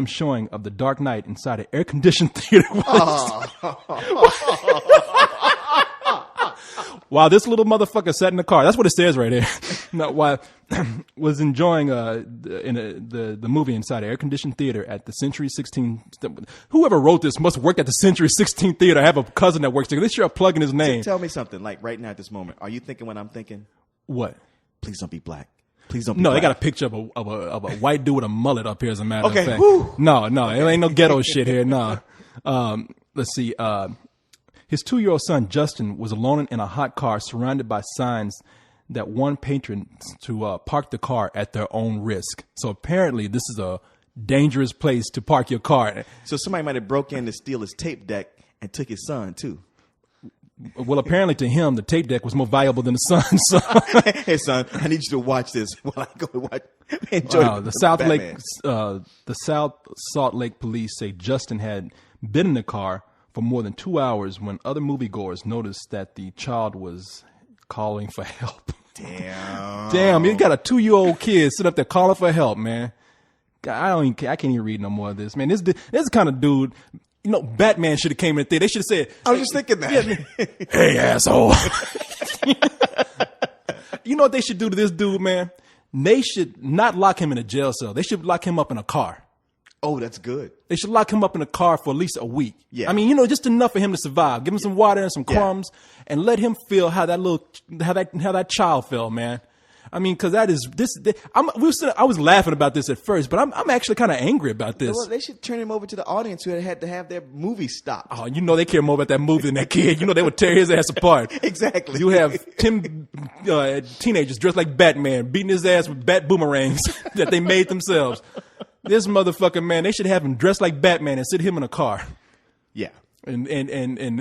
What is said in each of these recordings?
showing of The Dark Knight inside an air-conditioned theater. While this little motherfucker sat in the car, that's what it says right here. No, while was enjoying the movie inside an air-conditioned theater at the Century 16. Whoever wrote this must work at the Century 16 theater. I have a cousin that works there. They sure are plugging his name. Tell me something, like right now at this moment. Are you thinking what I'm thinking? What? Please don't be black. Please don't be No, black. they got a picture of a white dude with a mullet up here, as a matter of fact. Whew. No, it ain't no ghetto shit here. No. Let's see. His 2-year-old son, Justin, was alone in a hot car surrounded by signs that warned patrons to park the car at their own risk. So apparently this is a dangerous place to park your car. So somebody might have broke in to steal his tape deck and took his son, too. Well, apparently to him, the tape deck was more valuable than the son. So. Hey, son, I need you to watch this while I go and enjoy the South Salt Lake police say Justin had been in the car for more than 2 hours when other moviegoers noticed that the child was calling for help. Damn, you got a 2-year-old kid sitting up there calling for help, man. God, I can't even read no more of this, man. This kind of dude, Batman should have came in there. They should have said, I was just thinking that. Hey, asshole. You know what they should do to this dude, man? They should not lock him in a jail cell. They should lock him up in a car. Oh, that's good. They should lock him up in a car for at least a week. Yeah. I mean, just enough for him to survive. Give him some water and some crumbs, and let him feel how that child felt, man. I mean, because that is this. I was laughing about this at first, but I'm actually kind of angry about this. Well, they should turn him over to the audience who had to have their movie stopped. Oh, they care more about that movie than that kid. They would tear his ass apart. Exactly. You have 10 teenagers dressed like Batman beating his ass with bat boomerangs that they made themselves. This motherfucker, man, they should have him dressed like Batman and sit him in a car. Yeah. And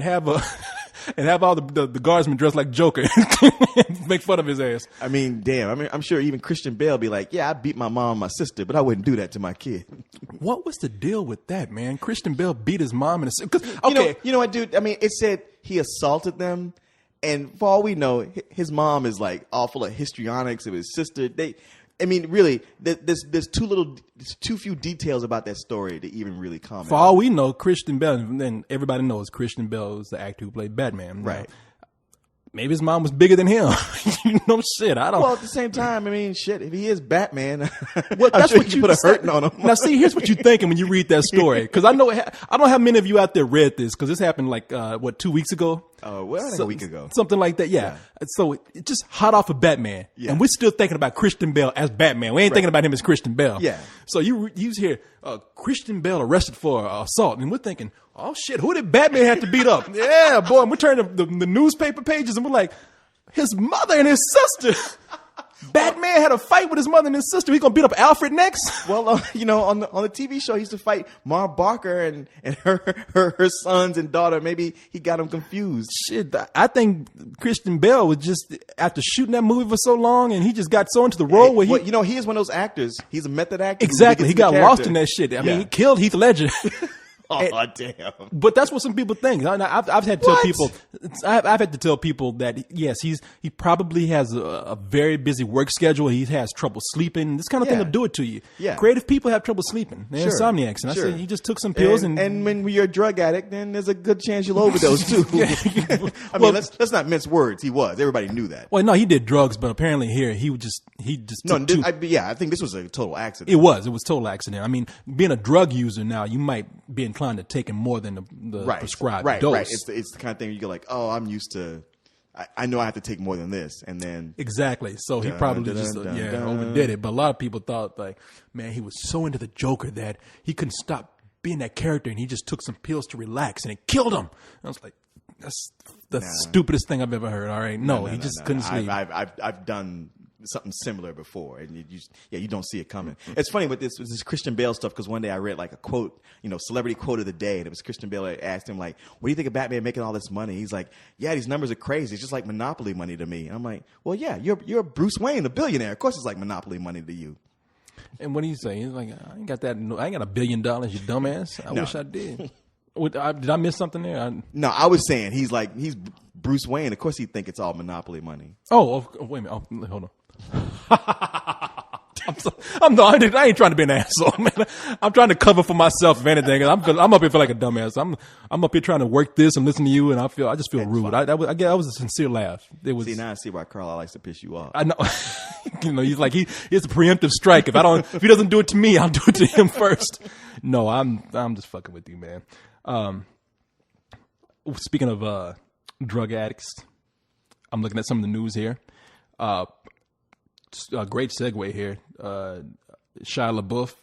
have all the guardsmen dressed like Joker and make fun of his ass. I mean, damn. I mean, I'm sure even Christian Bale be like, yeah, I beat my mom and my sister, but I wouldn't do that to my kid. What was the deal with that, man? Christian Bale beat his mom and his sister. Okay. You know what, dude? I mean, it said he assaulted them. And for all we know, his mom is like all full of histrionics of his sister. Really, there's too few details about that story to even really comment. For all we know, Christian Bale, and everybody knows Christian Bale is the actor who played Batman. Right. Maybe his mom was bigger than him. Shit, I don't. Well, at the same time, I mean, shit, if he is Batman, well, that's sure what you put a hurting on him. Now, see, here's what you're thinking when you read that story. Because I don't know how many of you out there read this, because this happened 2 weeks ago? A week ago. Something like that, yeah. So it's just hot off of Batman. Yeah. And we're still thinking about Christian Bale as Batman. We ain't thinking about him as Christian Bale. Yeah. So you hear Christian Bale arrested for assault, and we're thinking, oh shit, who did Batman have to beat up? Yeah, boy, and we're turning the newspaper pages, and we're like, his mother and his sister. Batman had a fight with his mother and his sister. He gonna beat up Alfred next? Well, on the TV show, he used to fight Mar Barker and her sons and daughter. Maybe he got them confused. Shit, I think Christian Bale was just after shooting that movie for so long, and he just got so into the role where he is one of those actors. He's a method actor. Exactly, he got lost in that shit. I mean, he killed Heath Ledger. Oh, damn. But that's what some people think. I've had to tell people. I've had to tell people that yes, he probably has a very busy work schedule. He has trouble sleeping. This kind of thing will do it to you. Yeah. Creative people have trouble sleeping. They're insomniacs, and I said he just took some pills and when you're a drug addict, then there's a good chance you'll overdose too. I mean, let's not mince words. He was. Everybody knew that. Well, no, he did drugs, but apparently here he just took I think this was a total accident. It was total accident. I mean, being a drug user now, you might be inclined to taking more than the prescribed dose. Right. It's the kind of thing where you go like, oh, I'm used to. I know I have to take more than this, and then exactly. So he probably overdid it. But a lot of people thought like, man, he was so into the Joker that he couldn't stop being that character, and he just took some pills to relax, and it killed him. And I was like, that's the stupidest thing I've ever heard. All right, he just couldn't sleep. I've done something similar before, and you don't see it coming. It's funny with this Christian Bale stuff, because one day I read like a quote, celebrity quote of the day, and it was Christian Bale. I asked him like, what do you think of Batman making all this money? He's like, yeah, these numbers are crazy. It's just like Monopoly money to me. And I'm like, well, yeah, you're Bruce Wayne, a billionaire. Of course it's like Monopoly money to you. And what do you say? He's like, I ain't got that. I ain't got $1 billion, you dumbass. I wish I did. Did I miss something there? No, I was saying he's Bruce Wayne. Of course he'd think it's all Monopoly money. Oh, wait a minute. Oh, hold on. I ain't trying to be an asshole, man. I'm trying to cover for myself, if anything. I'm up here feel like a dumbass. I'm up here trying to work this and listen to you, and I just feel rude. That was a sincere laugh. It was. See, now I see why Carl likes to piss you off. I know. He's like it's a preemptive strike. If he doesn't do it to me, I'll do it to him first. No, I'm just fucking with you, man. Speaking of drug addicts, I'm looking at some of the news here. A great segue here. Shia LaBeouf.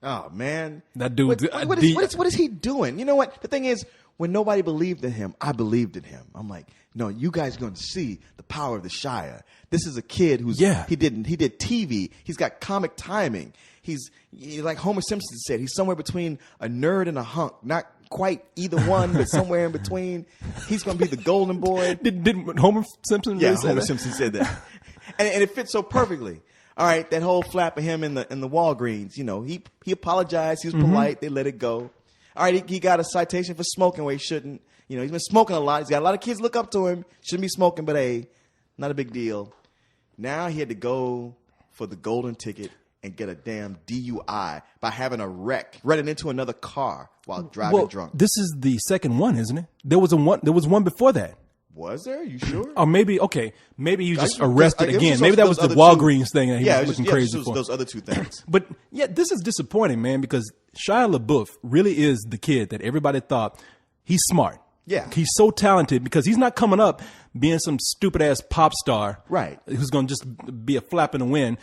Oh man, that dude. What is he doing? You know what? The thing is, when nobody believed in him, I believed in him. I'm like, no, you guys are going to see the power of the Shia. This is a kid who's he did TV. He's got comic timing. He's like Homer Simpson said. He's somewhere between a nerd and a hunk. Not quite either one, but somewhere in between. He's going to be the golden boy. Did Homer Simpson? Yeah, Homer Simpson said that, and it fits so perfectly. All right, that whole flap of him in the Walgreens. You know, he apologized. He was polite. They let it go. All right, he got a citation for smoking where he shouldn't. You know, he's been smoking a lot. He's got a lot of kids look up to him. Shouldn't be smoking, but hey, not a big deal. Now he had to go for the golden ticket and get a damn DUI by having a wreck, running into another car while driving drunk. This is the second one, isn't it? There was one before that. Was there? You sure? Or maybe he was just arrested again. Maybe that was the Walgreens thing that he was looking crazy for. Those other two things. But yeah, this is disappointing, man, because Shia LaBeouf really is the kid that everybody thought he's smart. Yeah. He's so talented because he's not coming up being some stupid ass pop star. Right. Who's going to just be a flap in the wind.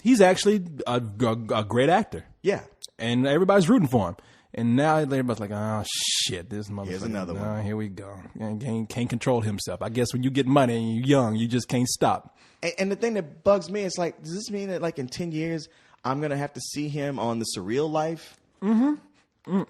He's actually a great actor. Yeah. And everybody's rooting for him. And now everybody's like, oh, shit, this motherfucker. Here's another one. Here we go. Can't control himself. I guess when you get money and you're young, you just can't stop. And the thing that bugs me is like, does this mean that like in 10 years, I'm going to have to see him on The Surreal Life? Mm-hmm.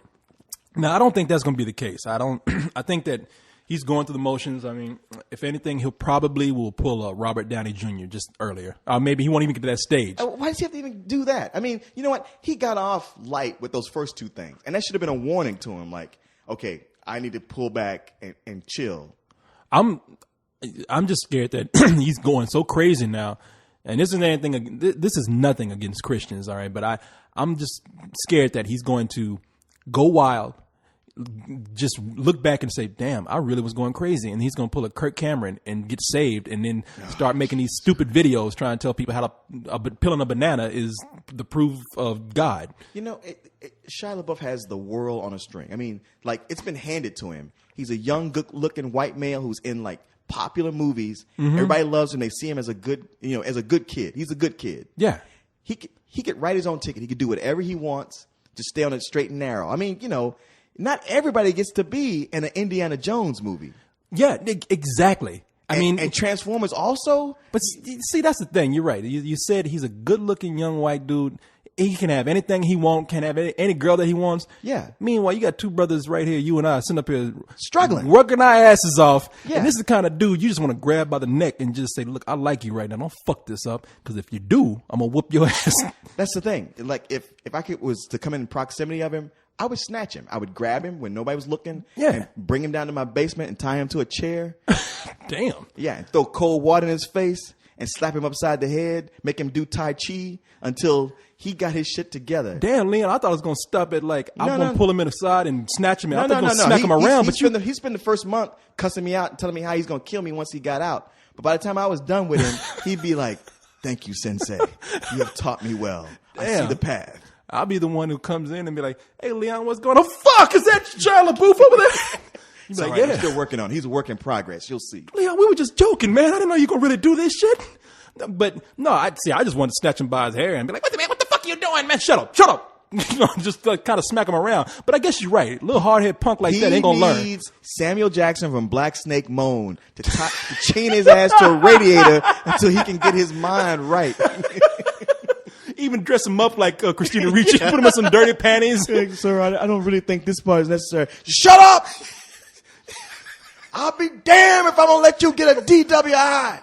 No, I don't think that's going to be the case. I think that he's going through the motions. I mean, if anything, he'll probably will pull a Robert Downey Jr. just earlier. Maybe he won't even get to that stage. Why does he have to even do that? I mean, you know what? He got off light with those first two things. And that should have been a warning to him. Like, okay, I need to pull back and chill. I'm just scared that he's going so crazy now. And this is nothing against Christians, all right? But I'm just scared that he's going to go wild, just look back and say, damn, I really was going crazy. And he's going to pull a Kirk Cameron and get saved and then start making these stupid videos trying to tell people how peeling a banana is the proof of God. You know, Shia LaBeouf has the world on a string. I mean, like, it's been handed to him. He's a young, good-looking white male who's in, like, popular movies. Mm-hmm. Everybody loves him. They see him as a good kid. He's a good kid. Yeah. He could write his own ticket. He could do whatever he wants. Just stay on it straight and narrow. I mean, you know, not everybody gets to be in an Indiana Jones movie. Yeah, exactly. And Transformers also. But see, that's the thing. You're right. You said he's a good-looking young white dude. He can have anything he wants. Can have any girl that he wants. Yeah. Meanwhile, you got two brothers right here. You and I sitting up here struggling, working our asses off. Yeah. And this is the kind of dude you just want to grab by the neck and just say, "Look, I like you right now. Don't fuck this up. Because if you do, I'm gonna whoop your ass." That's the thing. Like if I was to come in proximity of him, I would snatch him. I would grab him when nobody was looking. Yeah. And bring him down to my basement and tie him to a chair. Damn. Yeah. And throw cold water in his face and slap him upside the head. Make him do Tai Chi until he got his shit together. Damn, Leon, I thought I was going to stop at like, I'm going to pull him in the side and snatch him. I thought I was going to smack him around. He spent the first month cussing me out and telling me how he's going to kill me once he got out. But by the time I was done with him, he'd be like, "Thank you, Sensei. You have taught me well. I see the path." I'll be the one who comes in and be like, "Hey, Leon, what's going on?" Fuck, is that Shia LaBeouf over there? He's like, "Yeah, I'm still working on it. He's a work in progress. You'll see." Leon, we were just joking, man. I didn't know you were going to really do this shit. But no, I just wanted to snatch him by his hair and be like, what the fuck are you doing, man? Shut up. You know, just kind of smack him around. But I guess you're right. A little hard-headed punk like that ain't going to learn. He needs Samuel Jackson from Black Snake Moan to chain his ass to a radiator until he can get his mind right. Even dress him up like Christina Ricci. Put him in some dirty panties. Sir, I don't really think this part is necessary. Shut up! I'll be damned if I'm going to let you get a DWI.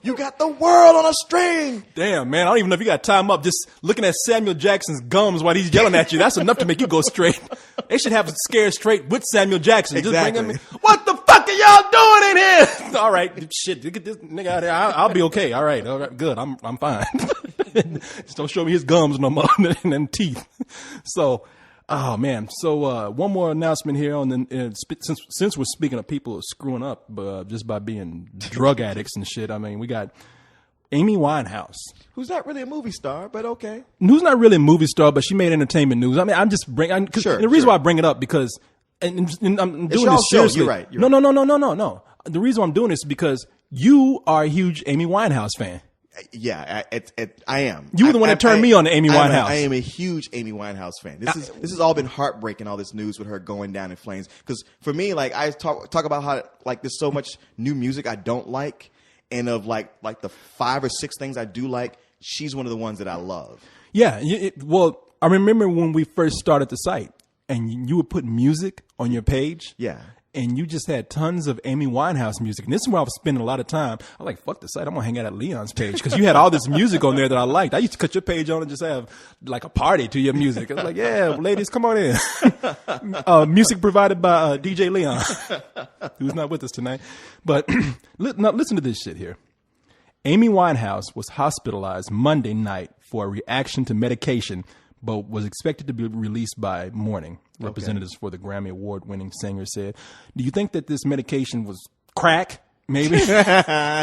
You got the world on a string. Damn, man. I don't even know if you got to tie him up. Just looking at Samuel Jackson's gums while he's yelling at you, that's enough to make you go straight. They should have Scared Straight with Samuel Jackson. Exactly. Just bring him in. What the fuck are y'all doing in here? All right, shit, get this nigga out of here. I'll be okay. All right, good. I'm fine. Just don't show me his gums no more and teeth. So, oh man. So one more announcement here on the since we're speaking of people screwing up just by being drug addicts and shit. I mean, we got Amy Winehouse, who's not really a movie star, but okay. Who's not really a movie star, but she made entertainment news. I mean, I'm just bringing the reason why I bring it up because and I'm doing this seriously. You're right. No. The reason why I'm doing this is because you are a huge Amy Winehouse fan. Yeah, I am. You were the one that turned me on to Amy Winehouse. I am a huge Amy Winehouse fan. This has all been heartbreaking, all this news with her going down in flames. Because for me, like I talk about how like there's so much new music I don't like, and of like the 5 or 6 things I do like, she's one of the ones that I love. Yeah. Well, I remember when we first started the site, and you would put music on your page. Yeah. And you just had tons of Amy Winehouse music. And this is where I was spending a lot of time. I'm like, fuck the site. I'm going to hang out at Leon's page. Because you had all this music on there that I liked. I used to cut your page on and just have like a party to your music. I was like, yeah, ladies, come on in. Music provided by DJ Leon, who's not with us tonight. But now listen to this shit here. Amy Winehouse was hospitalized Monday night for a reaction to medication, but was expected to be released by morning. Representatives for the Grammy Award-winning singer said, do you think that this medication was crack? Maybe. I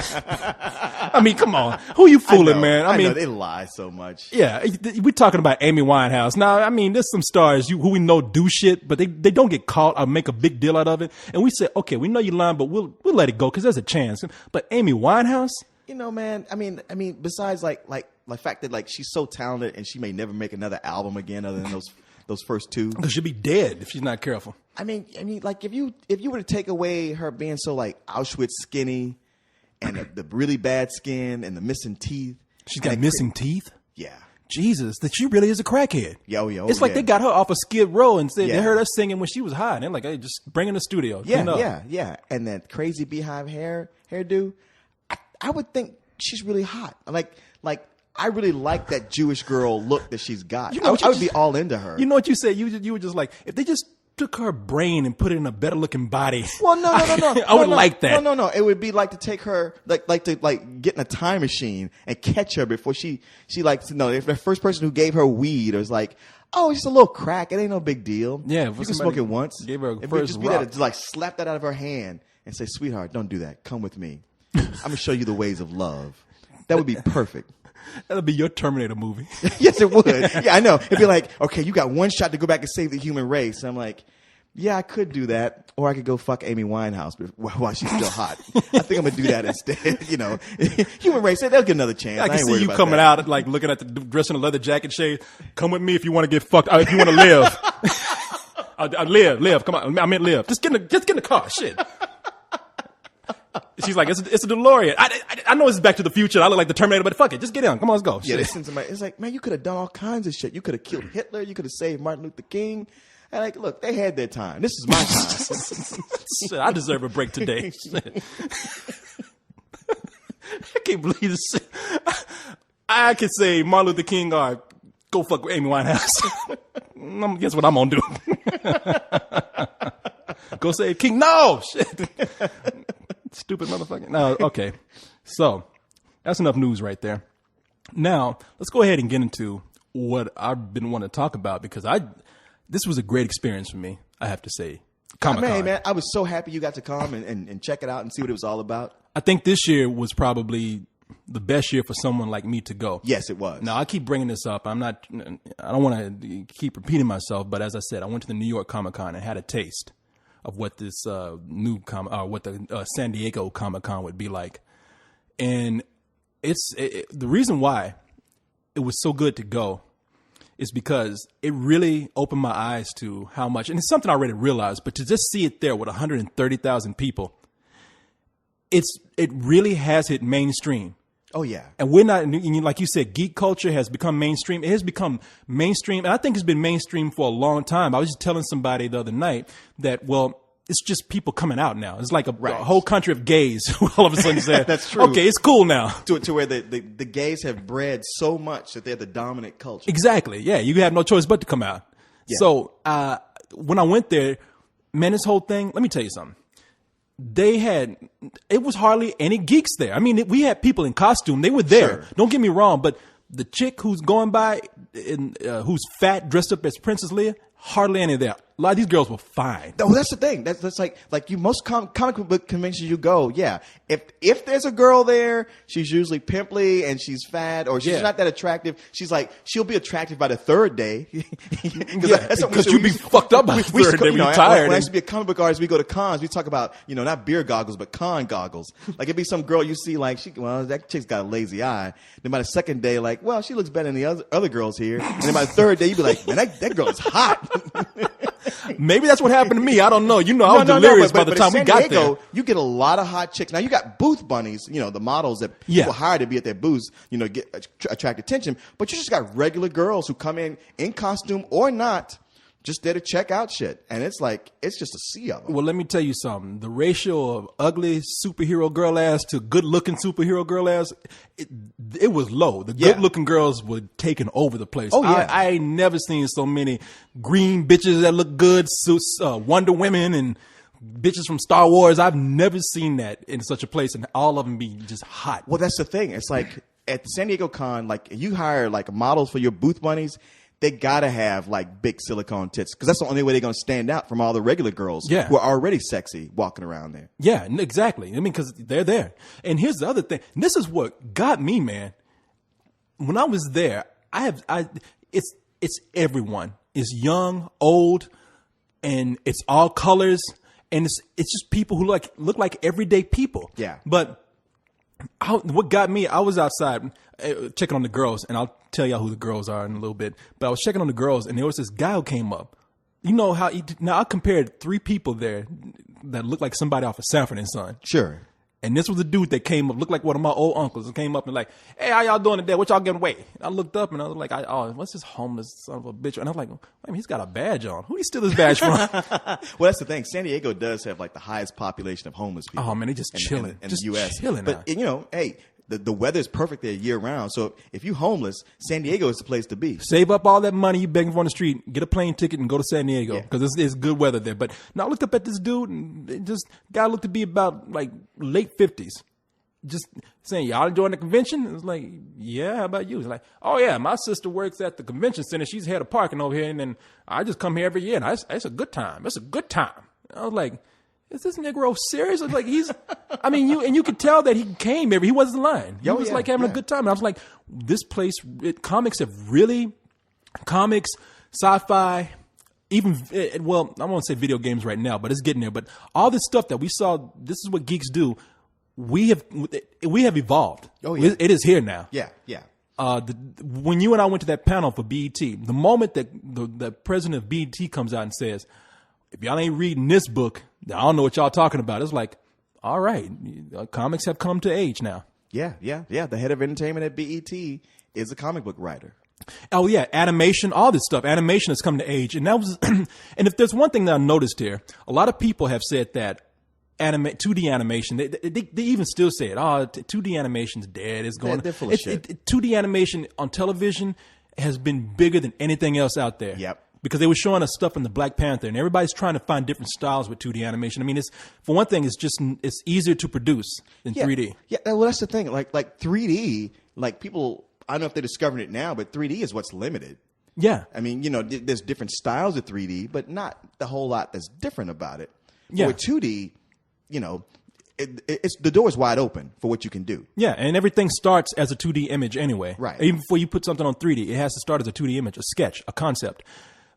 mean, come on. Who you fooling, man? I mean, they lie so much. Yeah, we're talking about Amy Winehouse. Now, I mean, there's some stars who we know do shit, but they don't get caught or make a big deal out of it. And we say, okay, we know you're lying, but we'll let it go because there's a chance. But Amy Winehouse? You know, man, I mean, besides like the fact that like she's so talented and she may never make another album again other than those first 2. She'll be dead if she's not careful. I mean, like if you were to take away her being so like Auschwitz skinny and the really bad skin and the missing teeth. She's got missing teeth? Yeah. Jesus, that she really is a crackhead. Yo. It's like they got her off of Skid Row and said they heard her singing when she was high. And they're like, hey, just bring her in the studio. Yeah. And that crazy beehive hairdo. I would think she's really hot. Like I really like that Jewish girl look that she's got. I would be all into her. You know what you said? You were just like, if they just took her brain and put it in a better looking body. Well, no. I would like that. No. It would be like to take her, like to get in a time machine and catch her before she like, no, if the first person who gave her weed was like, oh, it's just a little crack. It ain't no big deal. Yeah. You can smoke it once. Gave her if first just be there to like slap that out of her hand and say, sweetheart, don't do that. Come with me. I'm going to show you the ways of love. That would be perfect. That'll be your Terminator movie. Yes, it would. Yeah, I know. It'd be like, okay, you got one shot to go back and save the human race. I'm like, yeah, I could do that. Or I could go fuck Amy Winehouse while she's still hot. I think I'm going to do that instead. You know, human race, they'll get another chance. I can see you coming out like looking at the dressing a leather jacket shade. Come with me if you want to get fucked. If you want to live. I live. Come on. I meant live. Just get in the car. Shit. She's like, it's a DeLorean. I know it's Back to the Future. I look like the Terminator, but fuck it. Just get in. Come on, let's go. Yeah, it's like, man, you could have done all kinds of shit. You could have killed Hitler. You could have saved Martin Luther King. And like, look, they had their time. This is my time. Shit, I deserve a break today. I can't believe this shit. I could say Martin Luther King or go fuck with Amy Winehouse. Guess what I'm gonna do? Go say King. No! Shit. Stupid motherfucker. No, okay. So, that's enough news right there. Now, let's go ahead and get into what I've been wanting to talk about because this was a great experience for me, I have to say. Comic-Con. Man, I was so happy you got to come and check it out and see what it was all about. I think this year was probably the best year for someone like me to go. Yes, it was. Now, I keep bringing this up. I don't want to keep repeating myself, but as I said, I went to the New York Comic-Con and had a taste of what this what the San Diego Comic-Con would be like. And the reason why it was so good to go is because it really opened my eyes to how much, and it's something I already realized, but to just see it there with 130,000 people, it really has hit mainstream. Oh, yeah. And we're not, like you said, geek culture has become mainstream. It has become mainstream. And I think it's been mainstream for a long time. I was just telling somebody the other night that, well, it's just people coming out now. It's like a whole country of gays who all of a sudden said, that's true. Okay, it's cool now. To where the gays have bred so much that they're the dominant culture. Exactly. Yeah. You have no choice but to come out. Yeah. So when I went there, man, this whole thing, let me tell you something. it was hardly any geeks there. I mean, we had people in costume. They were there. Sure. Don't get me wrong, but the chick who's going by, who's fat, dressed up as Princess Leia, hardly any there. A lot of these girls were fine. Oh, that's the thing. That's like you most comic book conventions you go. Yeah, if there's a girl there, she's usually pimply and she's fat or she's not that attractive. She'll be attractive by the third day. Because you'll be fucked up by the third day when you're tired. When I used to be a comic book artist, we go to cons. We talk about not beer goggles but con goggles. Like it'd be some girl you see like that chick's got a lazy eye. Then by the second day, like she looks better than the other girls here. And then by the third day, you'd be like, man, that girl is hot. Maybe that's what happened to me. I don't know. I was delirious by the time we got there. You get a lot of hot chicks. Now you got booth bunnies, the models that people hire to be at their booths, attract attention. But you just got regular girls who come in costume or not, just there to check out shit. And it's just a sea of them. Well, let me tell you something. The ratio of ugly superhero girl ass to good looking superhero girl ass, it was low. The good looking girls were taking over the place. Oh, yeah. I ain't never seen so many green bitches that look good, Wonder Women and bitches from Star Wars. I've never seen that in such a place, and all of them be just hot. Well, that's the thing. It's like at San Diego Con, you hire models for your booth bunnies. They gotta have big silicone tits because that's the only way they're gonna stand out from all the regular girls who are already sexy walking around there. Yeah, exactly. I mean, because they're there. And here's the other thing. And this is what got me, man. When I was there, it's everyone. It's young, old, and it's all colors, and it's just people who look like everyday people. Yeah. But what got me, I was outside checking on the girls, and I'll tell y'all who the girls are in a little bit. But I was checking on the girls, and there was this guy who came up. You know how now I compared 3 people there that looked like somebody off of Sanford and Son. Sure. And this was a dude that came up, looked like one of my old uncles, and came up and like, hey, how y'all doing today? What y'all getting away? And I looked up and I was like, what's this homeless son of a bitch? And I was like, wait, he's got a badge on. Who did he steal his badge from? Well, that's the thing. San Diego does have the highest population of homeless people. Oh man, they just chilling in just the U.S. Chilling. But hey. The weather is perfect there year round. So if you're homeless, San Diego is the place to be. Save up all that money you begging for on the street, get a plane ticket, and go to San Diego because it's good weather there. But now I looked up at this dude, and guy looked to be about late 50s. Just saying, y'all enjoying the convention? It was like, yeah, how about you? It's like, oh yeah, my sister works at the convention center. She's head of parking over here, and then I just come here every year, and it's a good time. It's a good time. I was like, is this Negro serious? Like you could tell that he came he wasn't lying. He was having a good time. And I was like, this place, comics, sci-fi, even, well, I won't say video games right now, but it's getting there. But all this stuff that we saw, this is what geeks do. We have evolved. Oh yeah. It is here now. Yeah. Yeah. When you and I went to that panel for BET, the moment that the president of BET comes out and says, if y'all ain't reading this book, I don't know what y'all talking about. It's like, all right, comics have come to age now. Yeah. The head of entertainment at BET is a comic book writer. Oh yeah, animation, all this stuff. Animation has come to age, and that was. And if there's one thing that I noticed here, a lot of people have said that 2D animation. They even still say it. 2D animation's dead. It's going. They're full of shit. 2D animation on television has been bigger than anything else out there. Yep. Because they were showing us stuff in the Black Panther, and everybody's trying to find different styles with 2D animation. I mean, for one thing, it's easier to produce than 3D. Yeah, well, that's the thing. Like 3D, people, I don't know if they're discovering it now, but 3D is what's limited. Yeah. I mean, there's different styles of 3D, but not the whole lot that's different about it. Yeah. But with 2D, it's the door is wide open for what you can do. Yeah, and everything starts as a 2D image anyway. Right. Even before you put something on 3D, it has to start as a 2D image, a sketch, a concept.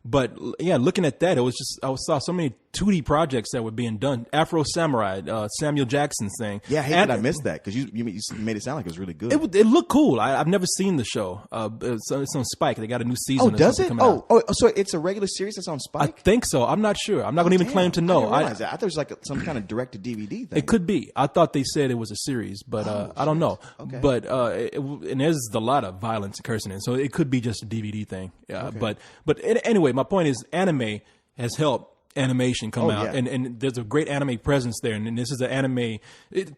But yeah, looking at that, I saw so many 2D projects that were being done. Afro Samurai, Samuel Jackson's thing. Yeah, I hate that I missed that because you made it sound like it was really good. It looked cool. I've never seen the show. It's on Spike. They got a new season. Oh, does it? Out. So it's a regular series that's on Spike? I think so. I'm not sure. I'm not going to even claim to know. I didn't realize that. I thought it was some kind of direct-to-DVD thing. It could be. I thought they said it was a series, but I don't know. Okay. But and there's a lot of violence and cursing in it, so it could be just a DVD thing. Okay. But anyway, my point is anime has helped animation come out, yeah. and there's a great anime presence there, and this is an anime.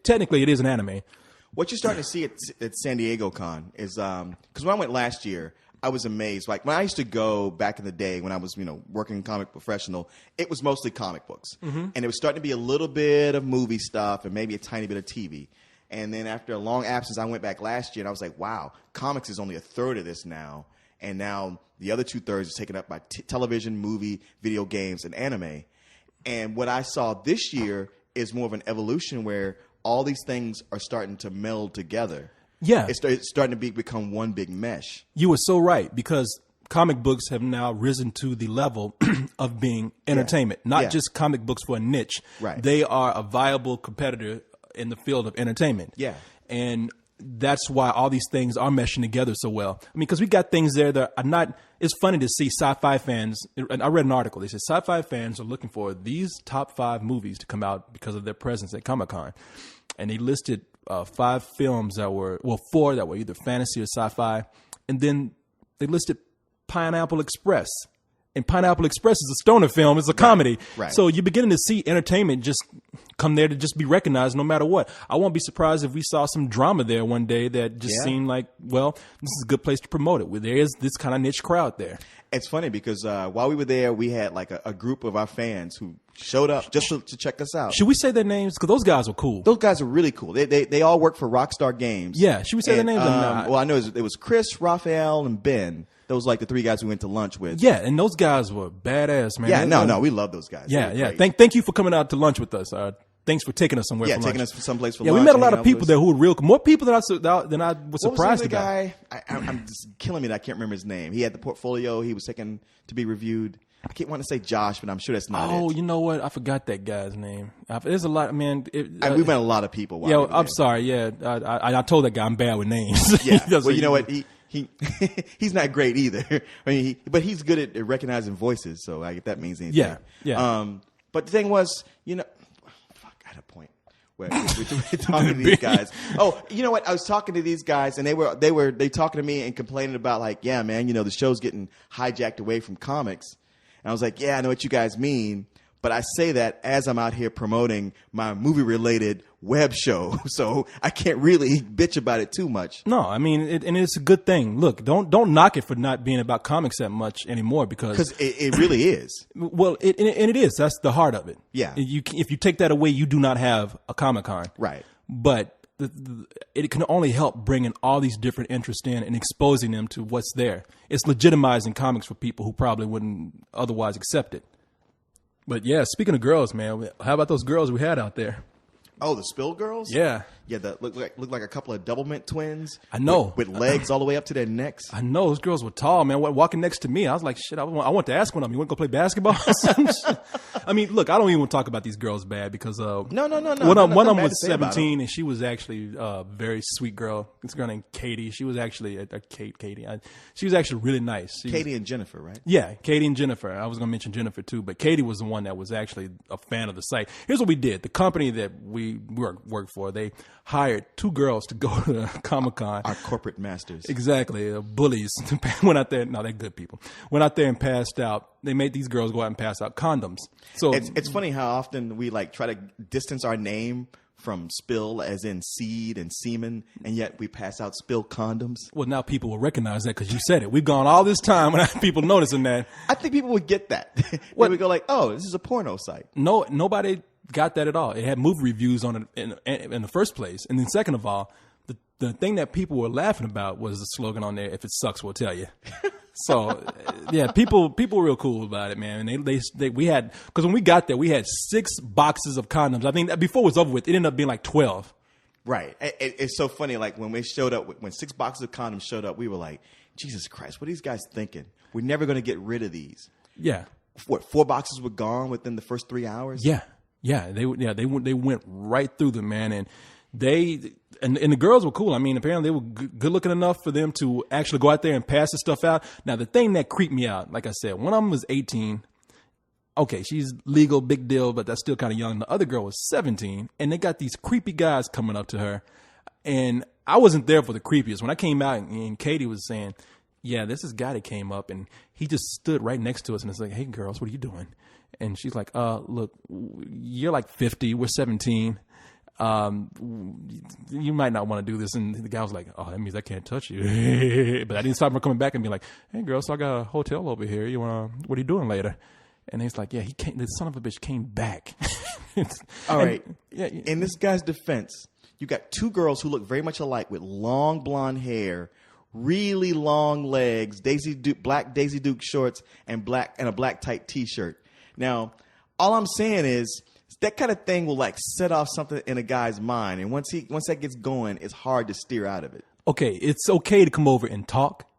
Technically, it is an anime. What you're starting to see at San Diego Con is because when I went last year, I was amazed. Like when I used to go back in the day when I was, working comic professional, it was mostly comic books. And it was starting to be a little bit of movie stuff and maybe a tiny bit of TV. And then after a long absence, I went back last year and I was like, wow, comics is only a third of this now. And now the other 2/3 is taken up by television, movie, video games, and anime. And what I saw this year is more of an evolution where all these things are starting to meld together. Yeah. It's starting to become one big mesh. You were so right, because comic books have now risen to the level of being entertainment, not just comic books for a niche. Right. They are a viable competitor in the field of entertainment. Yeah. And that's why all these things are meshing together so well. I mean, because we got things there that are not, it's funny to see sci-fi fans. And I read an article. They said sci-fi fans are looking for these top 5 movies to come out because of their presence at Comic-Con. And they listed 5 films that were, 4 that were either fantasy or sci-fi. And then they listed Pineapple Express. And Pineapple Express is a stoner film. It's a comedy. Right. So you're beginning to see entertainment just come there to just be recognized no matter what. I won't be surprised if we saw some drama there one day that just seemed like, well, this is a good place to promote it. Where there is this kind of niche crowd there. It's funny because while we were there, we had like a group of our fans who showed up just to check us out. Should we say their names? Because those guys were cool. Those guys are really cool. They all work for Rockstar Games. Yeah. Should we say their names or not? Well, I know it was Chris, Raphael, and Ben. Those were like the 3 guys we went to lunch with. Yeah, and those guys were badass, man. Yeah, no, we love those guys. Yeah. Thank you for coming out to lunch with us. Thanks for taking us somewhere. Yeah, for taking lunch. us someplace for lunch. lunch. Yeah, we met a lot of people there who were real. More people than I was surprised about. Guy? I'm just killing me that I can't remember his name. He had the portfolio. He was taken to be reviewed. I can't want to say Josh, but I'm sure that's not it. Oh, you know what? I forgot that guy's name. There's a lot, man. We met a lot of people. Yeah, I'm sorry. Yeah, I told that guy I'm bad with names. Yeah. Well, you know what? He's not great either. I mean, but he's good at recognizing voices. So if that means anything. Yeah. But the thing was, I had a point. We're talking to these guys. Oh, you know what? I was talking to these guys, and they talking to me and complaining about like, yeah, man, the show's getting hijacked away from comics. And I was like, yeah, I know what you guys mean. But I say that as I'm out here promoting my movie-related web show, so I can't really bitch about it too much. No, I mean, and it's a good thing. Look, don't knock it for not being about comics that much anymore, because it really is. Well, it is. That's the heart of it. Yeah. If you take that away, you do not have a Comic-Con. Right. But it can only help bringing all these different interests in and exposing them to what's there. It's legitimizing comics for people who probably wouldn't otherwise accept it. But yeah, speaking of girls, man, how about those girls we had out there? Oh, the Spill girls? Yeah. Yeah, that look like a couple of double mint twins. I know. With legs all the way up to their necks. I know. Those girls were tall, man. Walking next to me, I was like, shit, I want to ask one of them, you want to go play basketball? I mean, look, I don't even want to talk about these girls bad because No. One of them was 17, and she was actually a very sweet girl. This girl named Katie. She was actually Katie. She was actually really nice. Katie and Jennifer, right? Yeah, Katie and Jennifer. I was going to mention Jennifer too, but Katie was the one that was actually a fan of the site. Here's what we did. The company that we worked for, they hired 2 girls to go to Comic-Con. Our corporate masters. Exactly. Bullies. Went out there. No, they're good people. Went out there and passed out. They made these girls go out and pass out condoms. So it's funny how often we like try to distance our name from spill, as in seed and semen, and yet we pass out spill condoms. Well, now people will recognize that because you said it. We've gone all this time without people noticing that. I think people would get that. They would go like, "Oh, this is a porno site." No, nobody got that at all. It had movie reviews on it in the first place, and then second of all, the thing that people were laughing about was the slogan on there: "If it sucks, we'll tell you." So yeah, people were real cool about it, man. And we had, because when we got there, we had 6 boxes of condoms. I think before it was over with, it ended up being like 12. Right. It's so funny. Like when we showed up, when 6 boxes of condoms showed up, we were like, Jesus Christ, what are these guys thinking? We're never going to get rid of these. Yeah. What, 4 boxes were gone within the first 3 hours? Yeah. They went right through them, man. And and the girls were cool. I mean, apparently they were good looking enough for them to actually go out there and pass the stuff out. Now, the thing that creeped me out, like I said, one of them was 18. Okay, she's legal, big deal, but that's still kind of young. The other girl was 17, and they got these creepy guys coming up to her. And I wasn't there for the creepiest. When I came out, and Katie was saying, yeah, this guy that came up, and he just stood right next to us, and it's like, hey, girls, what are you doing? And she's like, look, you're like 50, we're 17. you might not want to do this. And the guy was like, oh, that means I can't touch you. But I didn't stop him from coming back and be like, hey, girl, so I got a hotel over here. What are you doing later? And he's like, yeah, the son of a bitch came back. All right. In this guy's defense, you got two girls who look very much alike with long blonde hair, really long legs, black Daisy Duke shorts, and a black tight T-shirt. Now, all I'm saying is that kind of thing will like set off something in a guy's mind, and once that gets going, it's hard to steer out of it. Okay, it's okay to come over and talk.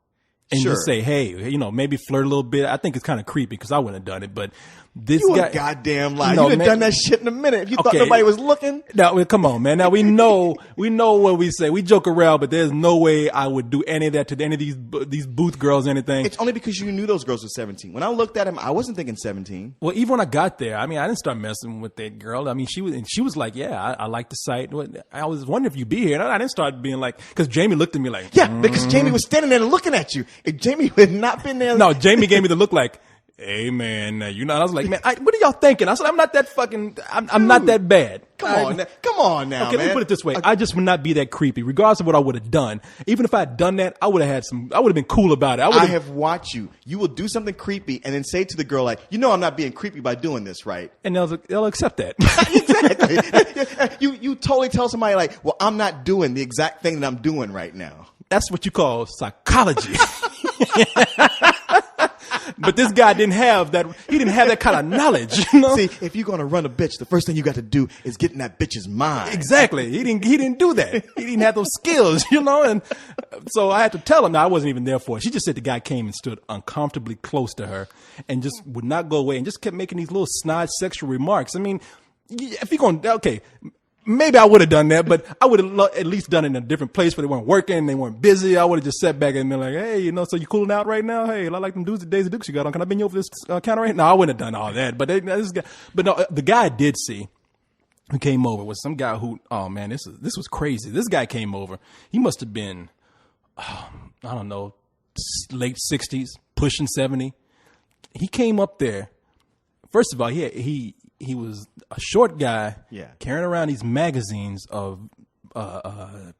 And sure. just say, hey, maybe flirt a little bit. I think it's kind of creepy because I wouldn't have done it. But this you guy, a goddamn lie. You would have done that shit in a minute if you thought nobody was looking. Now, come on, man. Now we know what we say. We joke around, but there's no way I would do any of that to any of these booth girls, anything. It's only because you knew those girls were 17. When I looked at him, I wasn't thinking 17. Well, even when I got there, I didn't start messing with that girl. She was like, yeah, I like the site. I was wondering if you'd be here. And I didn't start being like, because Jamie looked at me like, yeah, because Jamie was standing there looking at you. If Jamie would not been there. No, Jamie gave me the look like, hey man, I was like, man, what are y'all thinking? I said, I'm not that fucking, I'm not that bad. Come on now, okay, man. let me put it this way. I just would not be that creepy, regardless of what I would have done. Even if I had done that, I would have been cool about it. I have watched you. You will do something creepy and then say to the girl, like, I'm not being creepy by doing this, right? And they'll accept that. Exactly. You totally tell somebody like, well, I'm not doing the exact thing that I'm doing right now. That's what you call psychology. But this guy didn't have that. He didn't have that kind of knowledge. See, if you're going to run a bitch, the first thing you got to do is get in that bitch's mind. Exactly. He didn't do that. He didn't have those skills, And so I had to tell him. Now, I wasn't even there for it. She just said the guy came and stood uncomfortably close to her and just would not go away and just kept making these little snide sexual remarks. If you're going, okay, maybe I would have done that, but I would have at least done it in a different place where they weren't working, they weren't busy. I would have just sat back and been like, hey, so you cooling out right now? Hey, I like them dudes, the Daisy Dukes you got on. Can I bend you over this counter right now? No, I wouldn't have done all that. But the guy I did see who came over was some guy who, oh man, this was crazy. This guy came over. He must have been, I don't know, late 60s, pushing 70. He came up there. First of all, he was a short guy carrying around these magazines of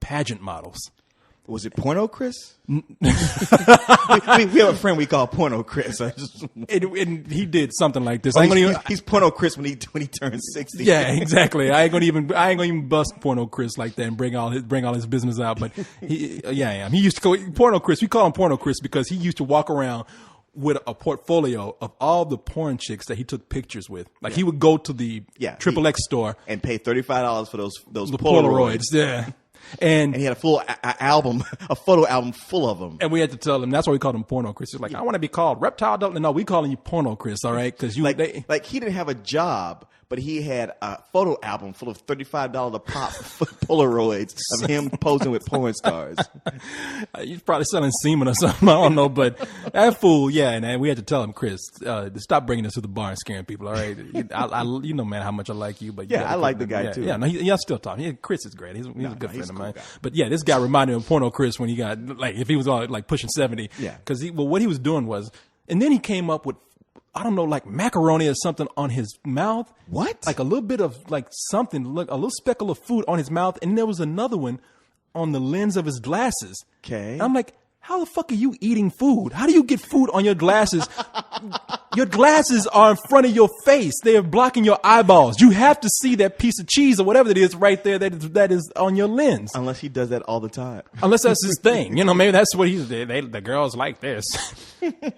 pageant models. Was it Porno Chris? we have a friend we call Porno Chris. And he did something like this. He's Porno Chris when he turns 60. Yeah, exactly. I ain't gonna even bust Porno Chris like that and bring all his business out. But I am. He used to go Porno Chris. We call him Porno Chris because he used to walk around with a portfolio of all the porn chicks that he took pictures with. Like he would go to the XXX store and pay $35 for those the Polaroids. Yeah. And he had a full album, a photo album full of them. And we had to tell him, that's why we called him Porno Chris. He's like, I want to be called Reptile Dumpling. No, we calling you Porno Chris, all right? Because like he didn't have a job, but he had a photo album full of $35 a pop Polaroids of him posing with porn stars. He's probably selling semen or something. I don't know, but that fool, and we had to tell him, Chris, stop bringing us to the bar and scaring people, all right? Man, how much I like you, but I like the guy too. Yeah, no, I still talk. Chris is great. He's a good friend of mine. Guy. But this guy reminded me of Porno Chris when he got if he was all like pushing 70. Yeah, because what he was doing was, and then he came up with, I don't know, like macaroni or something on his mouth. What? Like a little bit of like something, like a little speckle of food on his mouth. And there was another one on the lens of his glasses. Okay. And I'm like, how the fuck are you eating food? How do you get food on your glasses? Your glasses are in front of your face. They are blocking your eyeballs. You have to see that piece of cheese or whatever it is right there that is on your lens. Unless he does that all the time. Unless that's his thing. Maybe that's what the girls like this.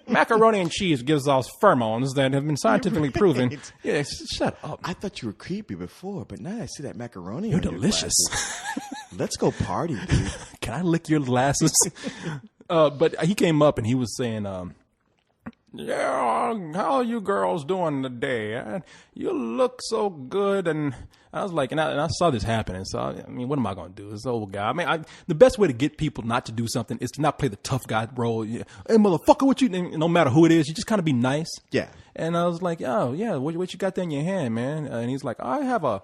Macaroni and cheese gives off pheromones that have been scientifically proven. Right. Yeah, shut up. I thought you were creepy before, but now I see that macaroni. You're delicious. Let's go party, dude. Can I lick your glasses? But he came up and he was saying, how are you girls doing today? You look so good. And I was like, and I saw this happening. So, what am I going to do? This old guy. The best way to get people not to do something is to not play the tough guy role. Hey, motherfucker, what you, no matter who it is, you just kind of be nice. Yeah. And I was like, oh, yeah, what you got there in your hand, man? And he's like, I have a